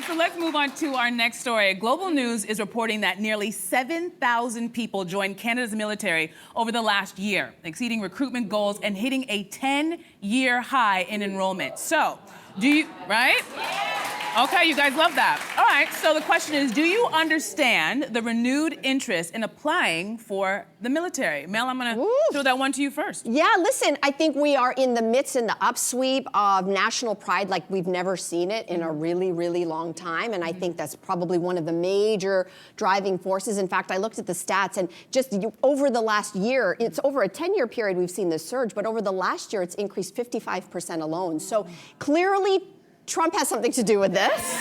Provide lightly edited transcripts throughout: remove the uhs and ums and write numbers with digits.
right, so let's move on to our next story. Global News is reporting that nearly 7,000 people joined Canada's military over the last year, exceeding recruitment goals and hitting a 10-year high in enrollment. So, do you, right? Okay, you guys love that. All right, so the question is, do you understand the renewed interest in applying for the military? Mel, I'm gonna throw that one to you first. Yeah, listen, I think we are in the midst, in the upsweep of national pride like we've never seen it in a really, really long time. And I think that's probably one of the major driving forces. In fact, I looked at the stats and just over the last year, it's over a 10-year period we've seen this surge, but over the last year, it's increased 55% alone. So clearly, Trump has something to do with this,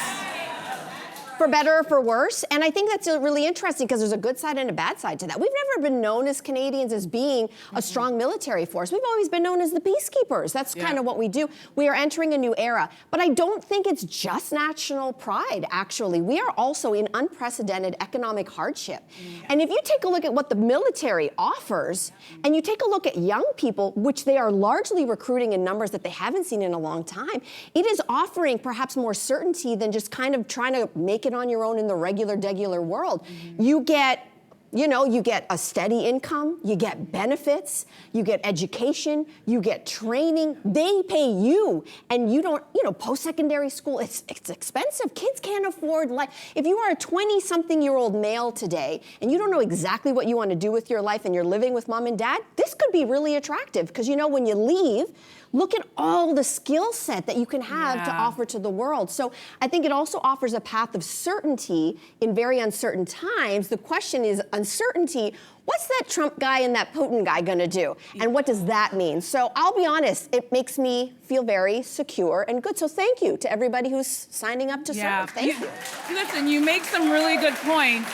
for better or for worse. And I think that's really interesting because there's a good side and a bad side to that. We've never been known as Canadians as being a strong military force. We've always been known as the peacekeepers. That's kind of what we do. We are entering a new era. But I don't think it's just national pride, actually. We are also in unprecedented economic hardship. And if you take a look at what the military offers, and you take a look at young people, which they are largely recruiting in numbers that they haven't seen in a long time, it is offering perhaps more certainty than just kind of trying to make it on your own in the regular world. You get a steady income, you get benefits, you get education, you get training. They pay you, and you don't, post-secondary school, it's expensive. Kids can't afford life. If you are a 20-something-year-old male today, and you don't know exactly what you want to do with your life, and you're living with mom and dad, this could be really attractive, because when you leave, look at all the skill set that you can have to offer to the world. So I think it also offers a path of certainty in very uncertain times. The question is uncertainty. What's that Trump guy and that Putin guy gonna do? And what does that mean? So I'll be honest, it makes me feel very secure and good. So thank you to everybody who's signing up to serve. Thank you. Listen, you make some really good points.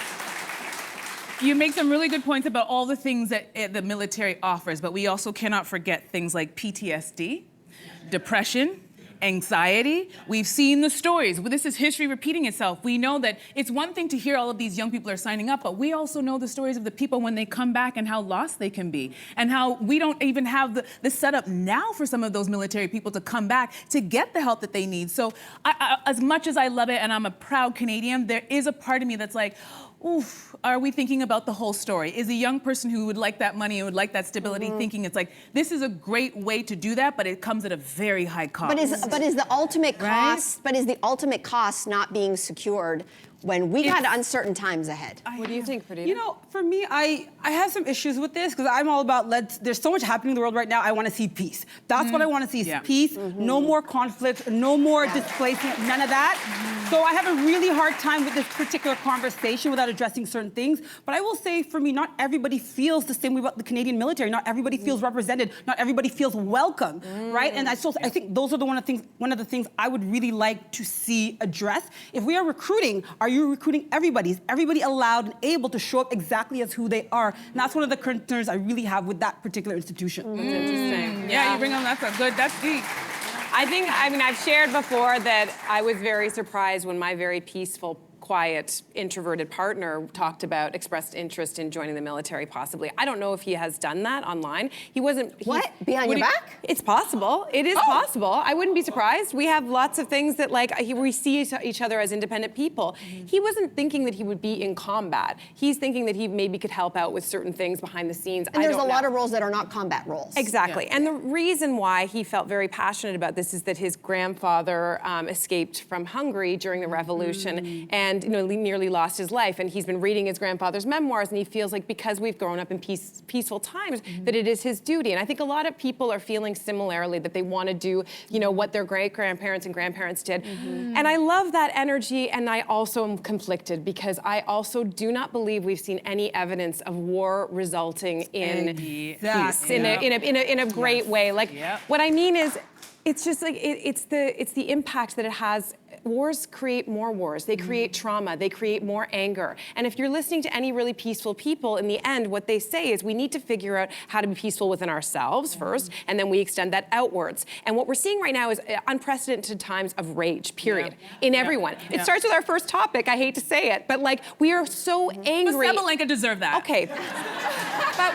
You make some really good points about all the things that the military offers, but we also cannot forget things like PTSD, depression, anxiety. We've seen the stories. This is history repeating itself. We know that it's one thing to hear all of these young people are signing up, but we also know the stories of the people when they come back and how lost they can be, and how we don't even have the setup now for some of those military people to come back to get the help that they need. So as much as I love it and I'm a proud Canadian, there is a part of me that's like, oof, are we thinking about the whole story? Is a young person who would like that money and would like that stability thinking it's like, this is a great way to do that, but it comes at a very high cost. But is the ultimate cost, not being secured when we got uncertain times ahead? What do you think, Pradita? For me, I have some issues with this because I'm all about there's so much happening in the world right now. I want to see peace. That's what I want to see is peace, no more conflict, no more displacement, none of that. So I have a really hard time with this particular conversation without addressing certain things. But I will say, for me, not everybody feels the same way about the Canadian military. Not everybody feels represented. Not everybody feels welcome, right? And I think those are one of the things I would really like to see addressed. If we are recruiting, are you recruiting everybody? Is everybody allowed and able to show up exactly as who they are? And that's one of the concerns I really have with that particular institution. That's interesting. Yeah, you bring them, that's deep. I've shared before that I was very surprised when my very peaceful, quiet, introverted partner expressed interest in joining the military, possibly. I don't know if he has done that online. He wasn't... What? Behind your back? It's possible. It is possible. I wouldn't be surprised. We have lots of things that, we see each other as independent people. He wasn't thinking that he would be in combat. He's thinking that he maybe could help out with certain things behind the scenes. And there's a lot of roles that are not combat roles. Exactly. And the reason why he felt very passionate about this is that his grandfather escaped from Hungary during the revolution and nearly lost his life. And he's been reading his grandfather's memoirs, and he feels like because we've grown up in peaceful times, that it is his duty. And I think a lot of people are feeling similarly, that they want to do, what their great-grandparents and grandparents did. And I love that energy, and I also am conflicted because I also do not believe we've seen any evidence of war resulting in peace in a great way. What I mean is, it's just it's the impact that it has. Wars create more wars. They create trauma. They create more anger. And if you're listening to any really peaceful people, in the end, what they say is we need to figure out how to be peaceful within ourselves first, and then we extend that outwards. And what we're seeing right now is unprecedented times of rage, period, in everyone. It starts with our first topic. I hate to say it, but we are so angry. But Sabalenka deserved that. Okay. But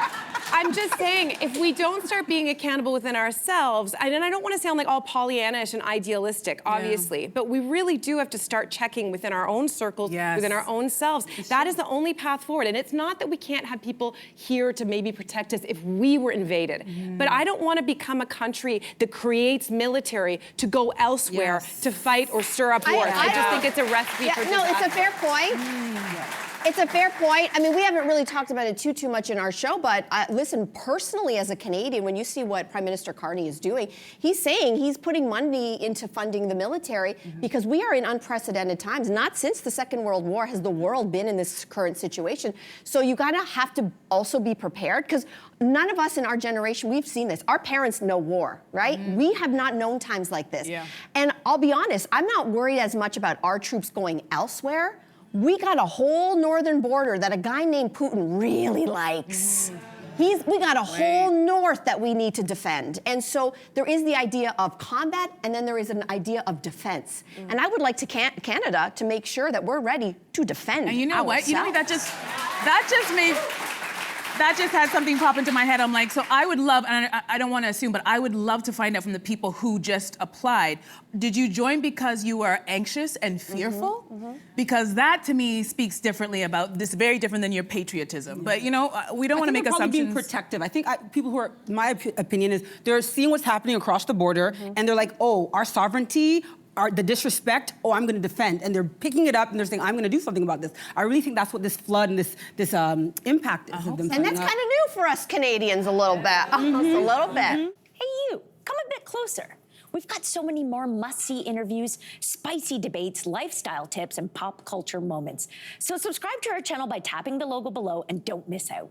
I'm just saying, if we don't start being accountable within ourselves, and I don't want to sound like all Pollyannish and idealistic, obviously, but we really do have to start checking within our own circles, within our own selves. That is the only path forward. And it's not that we can't have people here to maybe protect us if we were invaded. But I don't want to become a country that creates military to go elsewhere to fight or stir up wars. I just think it's a recipe for disaster. It's a fair point. It's a fair point. I mean, we haven't really talked about it too much in our show, but listen, personally as a Canadian, when you see what Prime Minister Carney is doing, he's saying he's putting money into funding the military because we are in unprecedented times. Not since the Second World War has the world been in this current situation. So you gotta have to also be prepared, because none of us in our generation, we've seen this. Our parents know war, right? We have not known times like this. And I'll be honest, I'm not worried as much about our troops going elsewhere. We got a whole northern border that a guy named Putin really likes. We got a whole north that we need to defend. And so there is the idea of combat, and then there is an idea of defense. And I would like to Canada to make sure that we're ready to defend And you know ourselves. what? You know, that just had something pop into my head. I'm like, so I would love, and I don't want to assume, but I would love to find out from the people who just applied. Did you join because you were anxious and fearful? Because that to me speaks differently about this, very different than your patriotism. But you know, we don't want to make assumptions. Being protective. I think people who are, my opinion is, they're seeing what's happening across the border, and they're like, oh, our sovereignty, the disrespect, oh, I'm going to defend. And they're picking it up and they're saying, I'm going to do something about this. I really think that's what this flood and this impact is. Of them And that's kind of new for us Canadians a little bit. A little bit. Hey, you, come a bit closer. We've got so many more must-see interviews, spicy debates, lifestyle tips, and pop culture moments. So subscribe to our channel by tapping the logo below and don't miss out.